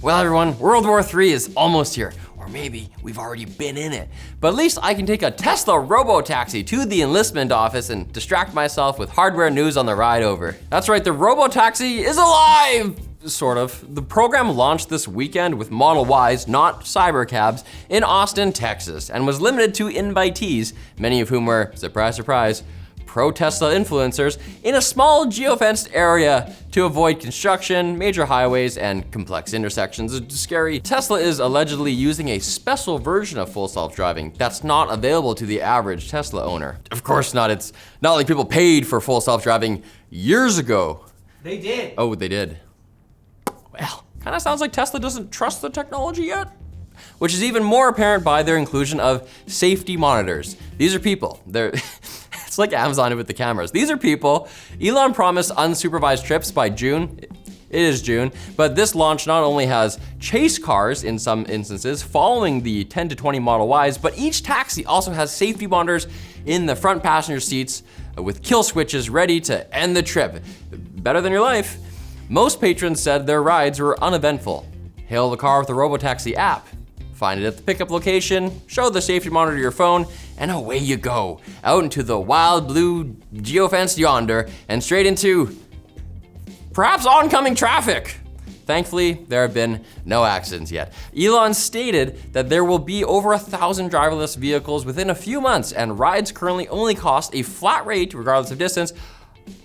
Well everyone, World War III is almost here. Or maybe we've already been in it. But at least I can take a Tesla Robotaxi to the enlistment office and distract myself with hardware news on the ride over. That's right, the Robotaxi is alive! Sort of. The program launched this weekend with Model Ys, not cybercabs, in Austin, Texas, and was limited to invitees, many of whom were, surprise, surprise, pro-Tesla influencers in a small geofenced area to avoid construction, major highways, and complex intersections. It's scary. Tesla is allegedly using a special version of full self-driving that's not available to the average Tesla owner. Of course not. It's not like people paid for full self-driving years ago. They did. Oh, they did. Well, kind of sounds like Tesla doesn't trust the technology yet. Which is even more apparent by their inclusion of safety monitors. These are people. They're it's like Amazon with the cameras. These are people. Elon promised unsupervised trips by June. It is June, but this launch not only has chase cars in some instances following the 10 to 20 Model Ys, but each taxi also has safety monitors in the front passenger seats with kill switches ready to end the trip. Better than your life. Most patrons said their rides were uneventful. Hail the car with the Robotaxi app. Find it at the pickup location, show the safety monitor to your phone, and away you go, out into the wild blue geofenced yonder, and straight into perhaps oncoming traffic. Thankfully, there have been no accidents yet. Elon stated that there will be over 1,000 driverless vehicles within a few months, and rides currently only cost a flat rate, regardless of distance,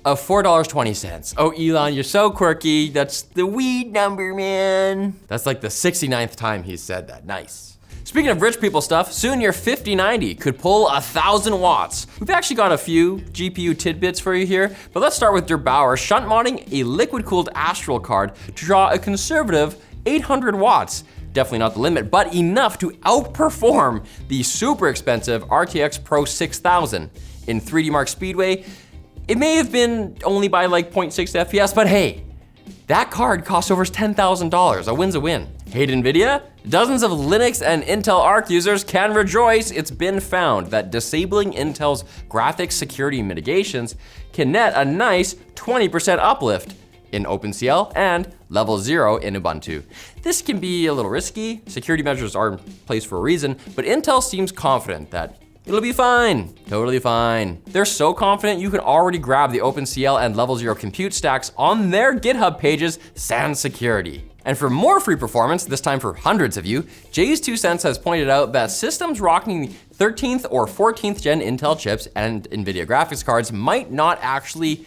of $4.20. Oh, Elon, you're so quirky. That's the weed number, man. That's like the 69th time he's said that. Nice. Speaking of rich people stuff, soon your 5090 could pull 1,000 watts. We've actually got a few GPU tidbits for you here, but let's start with Der Bauer shunt modding a liquid-cooled Astral card to draw a conservative 800 watts. Definitely not the limit, but enough to outperform the super expensive RTX Pro 6000. In 3D Mark Speedway, it may have been only by like 0.6 FPS, but hey, that card costs over $10,000. A win's a win. Hate NVIDIA? Dozens of Linux and Intel Arc users can rejoice. It's been found that disabling Intel's graphics security mitigations can net a nice 20% uplift in OpenCL and level 0 in Ubuntu. This can be a little risky. Security measures are in place for a reason, but Intel seems confident that it'll be fine, totally fine. They're so confident you can already grab the OpenCL and Level 0 compute stacks on their GitHub pages, sans security. And for more free performance, this time for hundreds of you, Jay's 2 cents has pointed out that systems rocking the 13th or 14th gen Intel chips and NVIDIA graphics cards might not actually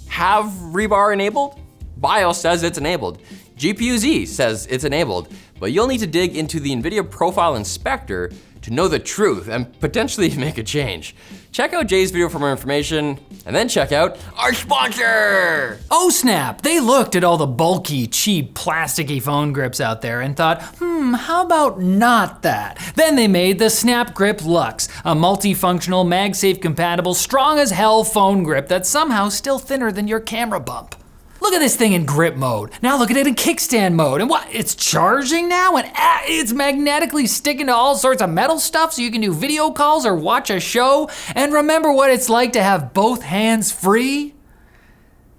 have rebar enabled. BIOS says it's enabled. GPU-Z says it's enabled, but you'll need to dig into the NVIDIA Profile Inspector to know the truth and potentially make a change. Check out Jay's video for more information, and then check out our sponsor! Ohsnap! They looked at all the bulky, cheap, plasticky phone grips out there and thought, how about not that? Then they made the Snap Grip Luxe, a multifunctional, MagSafe compatible, strong as hell phone grip that's somehow still thinner than your camera bump. Look at this thing in grip mode. Now look at it in kickstand mode. And what, it's charging now? And it's magnetically sticking to all sorts of metal stuff so you can do video calls or watch a show and remember what it's like to have both hands free?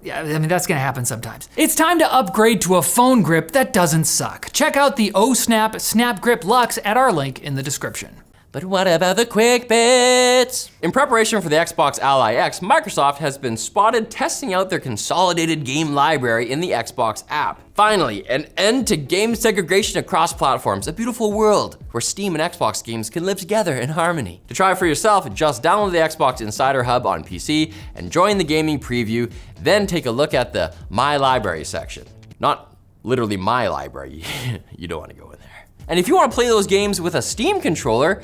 Yeah, I mean, that's gonna happen sometimes. It's time to upgrade to a phone grip that doesn't suck. Check out the Ohsnap Snap Grip Luxe at our link in the description. But what about the Quickbits? In preparation for the Xbox Ally X, Microsoft has been spotted testing out their consolidated game library in the Xbox app. Finally, an end to game segregation across platforms, a beautiful world where Steam and Xbox games can live together in harmony. To try for yourself, just download the Xbox Insider Hub on PC and join the gaming preview, then take a look at the My Library section. Not literally my library, you don't wanna go in there. And if you wanna play those games with a Steam controller,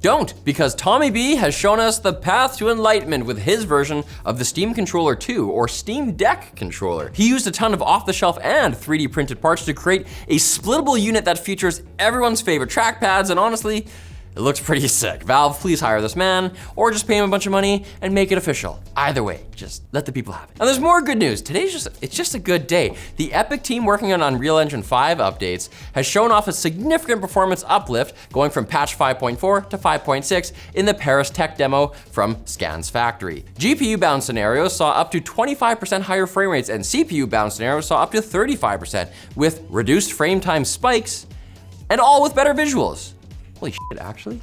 don't, because Tommy B has shown us the path to enlightenment with his version of the Steam Controller 2, or Steam Deck controller. He used a ton of off-the-shelf and 3D printed parts to create a splittable unit that features everyone's favorite trackpads and honestly, It looks pretty sick. Valve, please hire this man, or just pay him a bunch of money and make it official. Either way, just let the people have it. And there's more good news. It's just a good day. The Epic team working on Unreal Engine 5 updates has shown off a significant performance uplift going from patch 5.4 to 5.6 in the Paris tech demo from Scans Factory. GPU-bound scenarios saw up to 25% higher frame rates, and CPU-bound scenarios saw up to 35% with reduced frame time spikes, and all with better visuals. Holy shit, actually?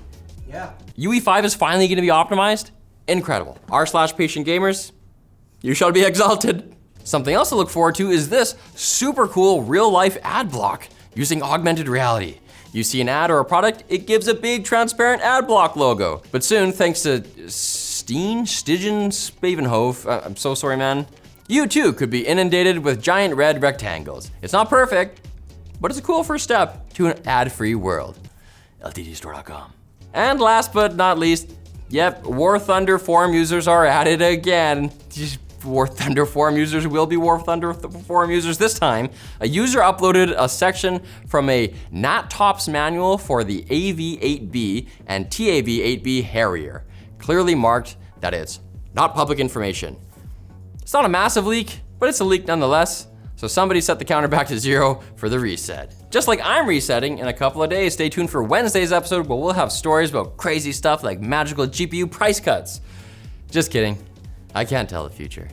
Yeah. UE5 is finally gonna be optimized? Incredible. R/patient gamers, you shall be exalted. Something else to look forward to is this super cool real-life ad block using augmented reality. You see an ad or a product, it gives a big transparent ad block logo. But soon, thanks to Stigen Spavenhof, I'm so sorry, man, you too could be inundated with giant red rectangles. It's not perfect, but it's a cool first step to an ad-free world. LTDstore.com. And last but not least, yep, War Thunder forum users are at it again. War Thunder forum users will be War Thunder forum users this time. A user uploaded a section from a NatTops manual for the AV8B and TAV8B Harrier, clearly marked that it's not public information. It's not a massive leak, but it's a leak nonetheless. So somebody set the counter back to 0 for the reset. Just like I'm resetting in a couple of days, stay tuned for Wednesday's episode where we'll have stories about crazy stuff like magical GPU price cuts. Just kidding, I can't tell the future.